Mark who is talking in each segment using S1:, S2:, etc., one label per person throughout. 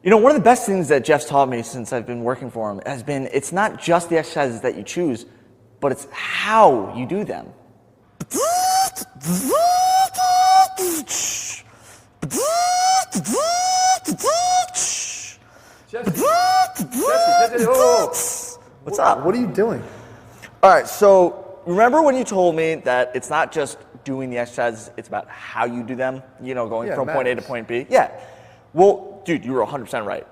S1: You know, one of the best things that Jeff's taught me since I've been working for him has been it's not just the exercises that you choose, but it's how you do them. What's up?
S2: What are you doing?
S1: All right, so remember when you told me that it's not just doing the exercises, it's about how you do them, you know, going from point A to point B? Yeah. Well, dude, you were 100% right.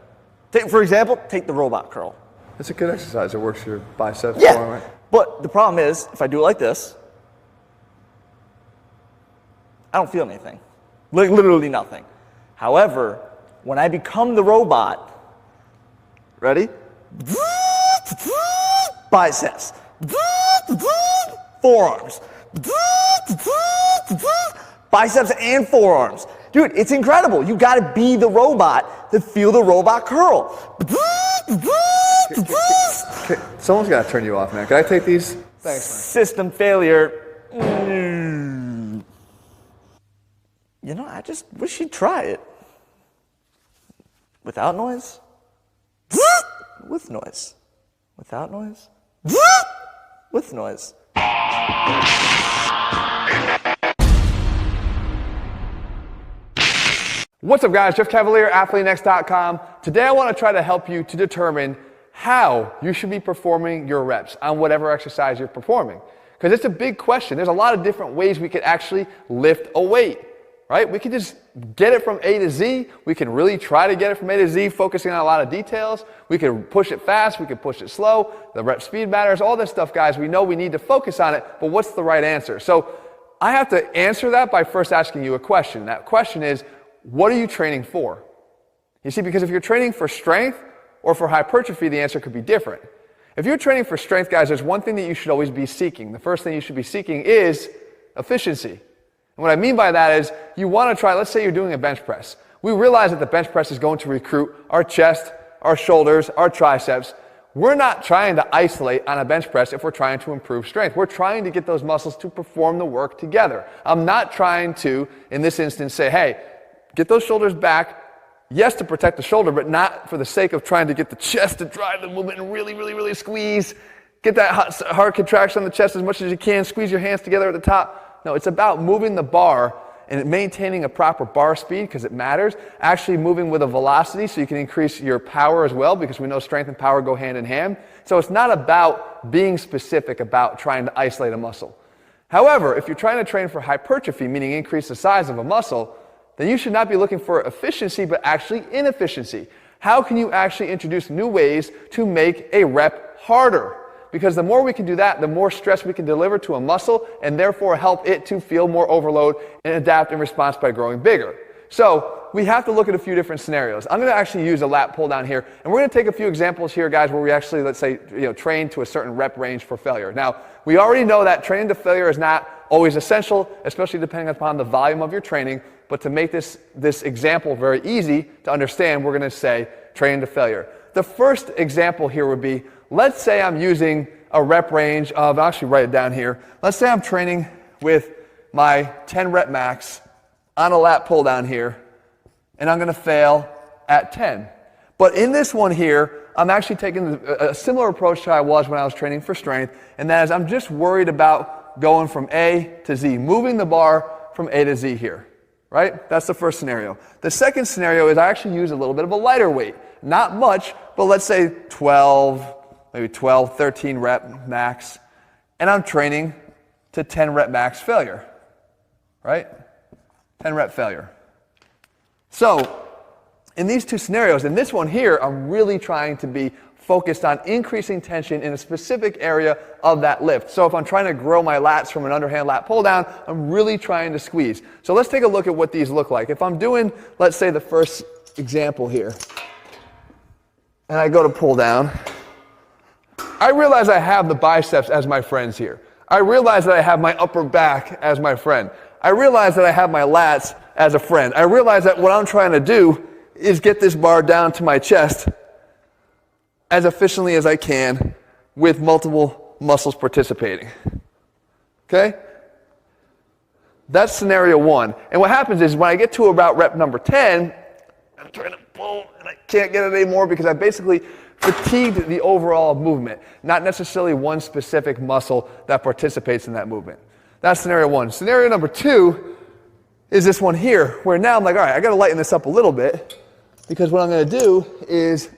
S1: For example, take the robot curl.
S2: It's a good exercise. It works your biceps.
S1: Yeah,
S2: form, right?
S1: but the problem is, if I do it like this, I don't feel anything. Like literally nothing. However, when I become the robot, ready? Biceps. Forearms. Biceps and forearms. Dude, it's incredible. You gotta be the robot to feel the robot curl.
S2: Someone's got to turn you off, man. Can I take these? Thanks, man.
S1: System failure. You know, I just wish you'd try it. Without noise? With noise. Without noise? With noise.
S2: What's up, guys? Jeff Cavaliere, AthleteNext.com. Today I want to try to help you to determine how you should be performing your reps on whatever exercise you're performing. Because it's a big question. There's a lot of different ways we could actually lift a weight, right? We can just get it from A to Z. We can really try to get it from A to Z, focusing on a lot of details. We can push it fast. We can push it slow. The rep speed matters. All this stuff, guys, we know we need to focus on it, but what's the right answer? So I have to answer that by first asking you a question. That question is, what are you training for? You see, because if you're training for strength or for hypertrophy, the answer could be different. If you're training for strength, guys, there's one thing that you should always be seeking. The first thing you should be seeking is efficiency. And what I mean by that is you want to try, let's say you're doing a bench press. We realize that the bench press is going to recruit our chest, our shoulders, our triceps. We're not trying to isolate on a bench press if we're trying to improve strength. We're trying to get those muscles to perform the work together. I'm not trying to, in this instance, say, hey, get those shoulders back, yes, to protect the shoulder, but not for the sake of trying to get the chest to drive the movement and really, really, really squeeze. Get that hard contraction on the chest as much as you can. Squeeze your hands together at the top. No, it's about moving the bar and maintaining a proper bar speed because it matters. Actually moving with a velocity so you can increase your power as well because we know strength and power go hand in hand. So it's not about being specific about trying to isolate a muscle. However, if you're trying to train for hypertrophy, meaning increase the size of a muscle, then you should not be looking for efficiency, but actually inefficiency. How can you actually introduce new ways to make a rep harder? Because the more we can do that, the more stress we can deliver to a muscle and therefore help it to feel more overload and adapt in response by growing bigger. So we have to look at a few different scenarios. I'm going to actually use a lat pull down here, and we're going to take a few examples here, guys, where we actually, let's say, train to a certain rep range for failure. Now, we already know that training to failure is not always essential, especially depending upon the volume of your training. But to make this example very easy to understand, we're going to say training to failure. The first example here would be, let's say I'm using a rep range of, I'll actually write it down here. Let's say I'm training with my 10 rep max on a lat pull down here, and I'm going to fail at 10. But in this one here, I'm actually taking a similar approach to how I was when I was training for strength, and that is I'm just worried about going from A to Z, moving the bar from A to Z here. Right? That's the first scenario. The second scenario is I actually use a little bit of a lighter weight. Not much, but let's say 12, maybe 12, 13 rep max. And I'm training to 10 rep max failure. Right? 10 rep failure. So, in these two scenarios, in this one here, I'm really trying to be focused on increasing tension in a specific area of that lift. So if I'm trying to grow my lats from an underhand lat pull down, I'm really trying to squeeze. So let's take a look at what these look like. If I'm doing, let's say the first example here, and I go to pull down, I realize I have the biceps as my friends here. I realize that I have my upper back as my friend. I realize that I have my lats as a friend. I realize that what I'm trying to do is get this bar down to my chest as efficiently as I can with multiple muscles participating. Okay? That's scenario one. And what happens is when I get to about rep number 10, I'm trying to boom, and I can't get it anymore because I basically fatigued the overall movement, not necessarily one specific muscle that participates in that movement. That's scenario one. Scenario number two is this one here, where now I'm like, all right, I got to lighten this up a little bit, because what I'm going to do is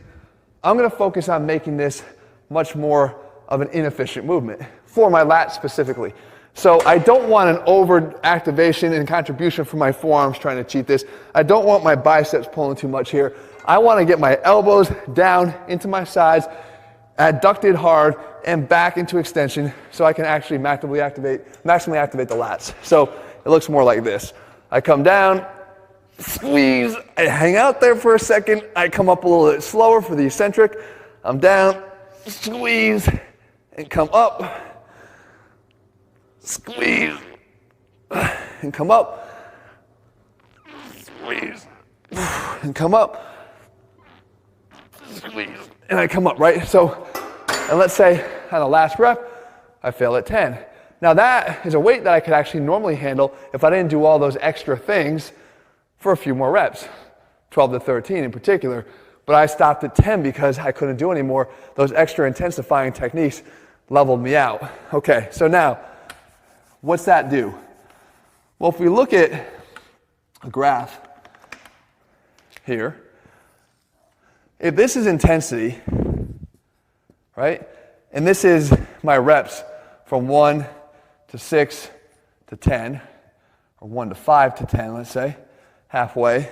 S2: I'm going to focus on making this much more of an inefficient movement for my lats specifically. So I don't want an over activation and contribution from my forearms trying to cheat this. I don't want my biceps pulling too much here. I want to get my elbows down into my sides, adducted hard, and back into extension so I can actually maximally activate the lats. So it looks more like this. I come down, squeeze, I hang out there for a second, I come up a little bit slower for the eccentric, I'm down, squeeze, and come up, squeeze, and come up, squeeze, and come up, squeeze, and I come up, right? So, and let's say on the last rep, I fail at 10. Now that is a weight that I could actually normally handle if I didn't do all those extra things for a few more reps, 12 to 13 in particular. But I stopped at 10 because I couldn't do any more. Those extra intensifying techniques leveled me out. Okay, so now, what's that do? Well, if we look at a graph here, if this is intensity, right, and this is my reps from 1 to 6 to 10, or 1 to 5 to 10, let's say, halfway.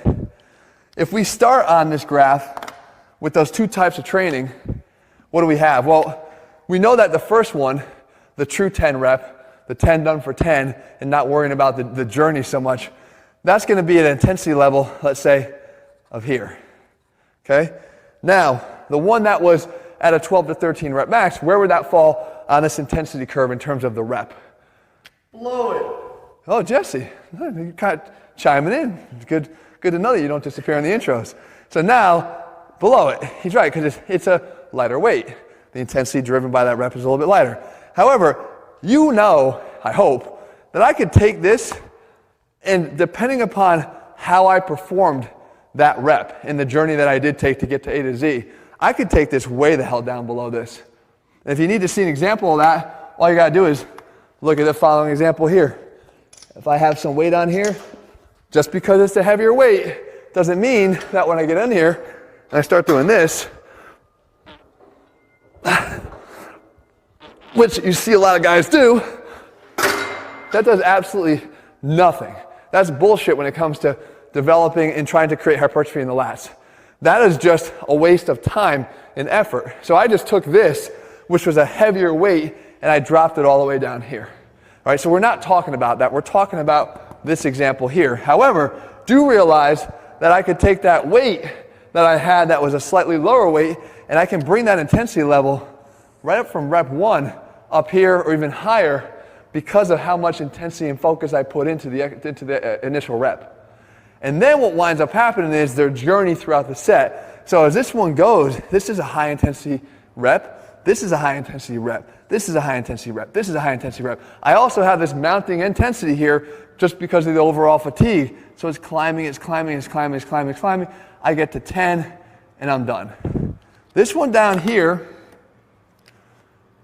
S2: If we start on this graph with those two types of training, what do we have? Well, we know that the first one, the true 10 rep, the 10 done for 10, and not worrying about the journey so much, that's going to be at an intensity level, let's say, of here. Okay? Now, the one that was at a 12 to 13 rep max, where would that fall on this intensity curve in terms of the rep? Below it. Oh, Jesse, you're kind of chiming in. Good to know that you don't disappear in the intros. So now, below it, he's right, because it's a lighter weight. The intensity driven by that rep is a little bit lighter. However, you know, I hope, that I could take this, and depending upon how I performed that rep in the journey that I did take to get to A to Z, I could take this way the hell down below this. And if you need to see an example of that, all you got to do is look at the following example here. If I have some weight on here, just because it's a heavier weight doesn't mean that when I get in here and I start doing this, which you see a lot of guys do, that does absolutely nothing. That's bullshit when it comes to developing and trying to create hypertrophy in the lats. That is just a waste of time and effort. So I just took this, which was a heavier weight, and I dropped it all the way down here. All right, so we're not talking about that. We're talking about this example here. However, do realize that I could take that weight that I had that was a slightly lower weight, and I can bring that intensity level right up from rep 1 up here or even higher because of how much intensity and focus I put into the initial rep. And then what winds up happening is their journey throughout the set. So as this one goes, this is a high intensity rep, this is a high intensity rep, this is a high intensity rep, this is a high intensity rep. I also have this mounting intensity here just because of the overall fatigue. So it's climbing, it's climbing, it's climbing, it's climbing, it's climbing. I get to 10 and I'm done. This one down here,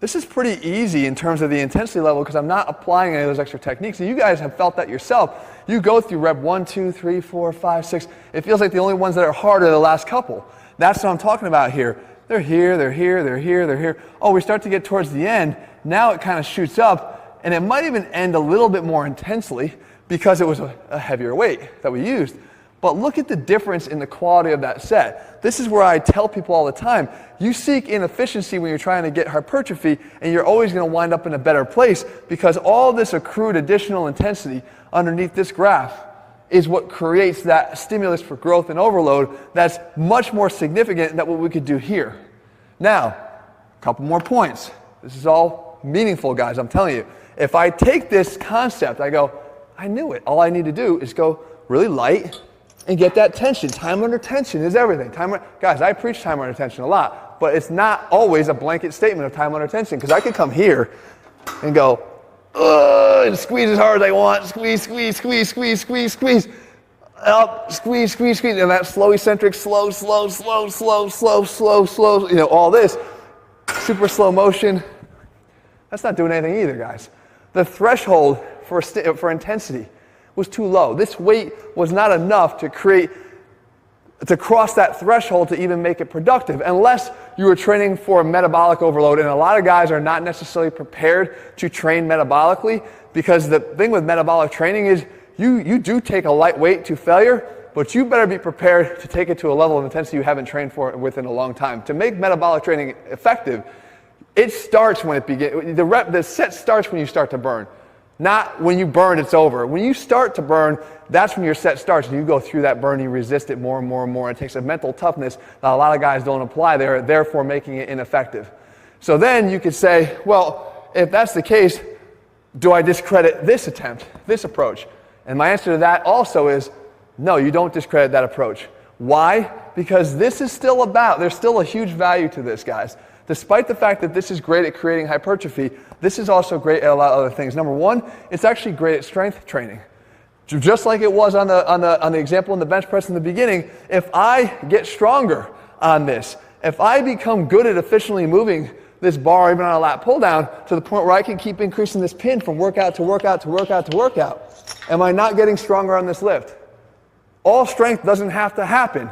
S2: this is pretty easy in terms of the intensity level because I'm not applying any of those extra techniques. And you guys have felt that yourself. You go through rep 1, 2, 3, 4, 5, 6. It feels like the only ones that are harder are the last couple. That's what I'm talking about here. They're here, they're here, they're here, they're here. Oh, we start to get towards the end. Now it kind of shoots up, and it might even end a little bit more intensely because it was a heavier weight that we used. But look at the difference in the quality of that set. This is where I tell people all the time, you seek inefficiency when you're trying to get hypertrophy, and you're always going to wind up in a better place because all this accrued additional intensity underneath this graph is what creates that stimulus for growth and overload that's much more significant than what we could do here. Now, a couple more points. This is all meaningful, guys, I'm telling you. If I take this concept, I go, I knew it. All I need to do is go really light and get that tension. Time under tension is everything. Guys, I preach time under tension a lot, but it's not always a blanket statement of time under tension because I could come here and go, and squeeze as hard as I want, squeeze, squeeze, squeeze, squeeze, squeeze, squeeze. up, squeeze, squeeze, squeeze, and that slow eccentric, slow, slow, slow, slow, slow, slow, slow, you know, all this. Super slow motion. That's not doing anything either, guys. The threshold for intensity was too low. This weight was not enough to cross that threshold to even make it productive, unless you were training for metabolic overload. And a lot of guys are not necessarily prepared to train metabolically, because the thing with metabolic training is you do take a light weight to failure, but you better be prepared to take it to a level of intensity you haven't trained for within a long time. To make metabolic training effective, it starts when it begins. The set starts when you start to burn. Not when you burn, it's over. When you start to burn, that's when your set starts, and you go through that burn, you resist it more and more and more. It takes a mental toughness that a lot of guys don't apply there, therefore making it ineffective. So then you could say, well, if that's the case, do I discredit this attempt, this approach? And my answer to that also is, no, you don't discredit that approach. Why? Because this is still there's still a huge value to this, guys. Despite the fact that this is great at creating hypertrophy, this is also great at a lot of other things. Number one, it's actually great at strength training. Just like it was on the example in the bench press in the beginning, if I get stronger on this, if I become good at efficiently moving this bar even on a lat pull down to the point where I can keep increasing this pin from workout to workout to workout to workout, am I not getting stronger on this lift? All strength doesn't have to happen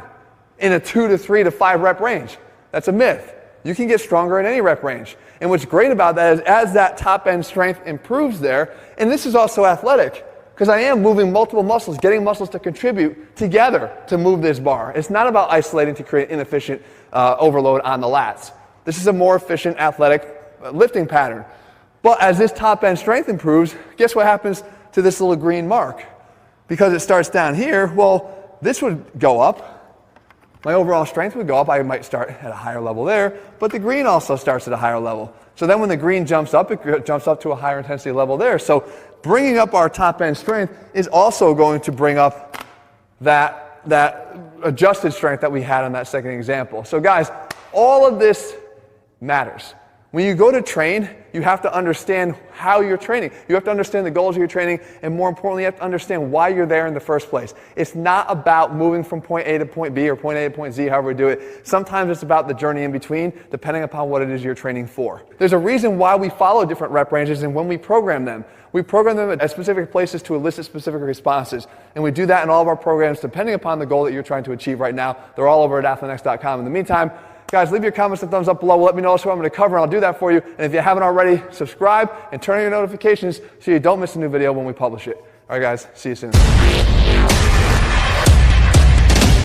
S2: in a 2 to 3 to 5 rep range. That's a myth. You can get stronger in any rep range. And what's great about that is as that top end strength improves there, and this is also athletic, because I am moving multiple muscles, getting muscles to contribute together to move this bar. It's not about isolating to create inefficient overload on the lats. This is a more efficient athletic lifting pattern. But as this top end strength improves, guess what happens to this little green mark? Because it starts down here, well, this would go up. My overall strength would go up. I might start at a higher level there, but the green also starts at a higher level. So then when the green jumps up, it jumps up to a higher intensity level there. So bringing up our top end strength is also going to bring up that adjusted strength that we had on that second example. So guys, all of this matters. When you go to train, you have to understand how you're training. You have to understand the goals of your training, and more importantly, you have to understand why you're there in the first place. It's not about moving from point A to point B or point A to point Z, however we do it. Sometimes it's about the journey in between, depending upon what it is you're training for. There's a reason why we follow different rep ranges and when we program them. We program them at specific places to elicit specific responses, and we do that in all of our programs depending upon the goal that you're trying to achieve right now. They're all over at athlenex.com. In the meantime, guys, leave your comments and thumbs up below. Let me know what I'm going to cover, and I'll do that for you. And if you haven't already, subscribe and turn on your notifications so you don't miss a new video when we publish it. All right, guys, see you soon.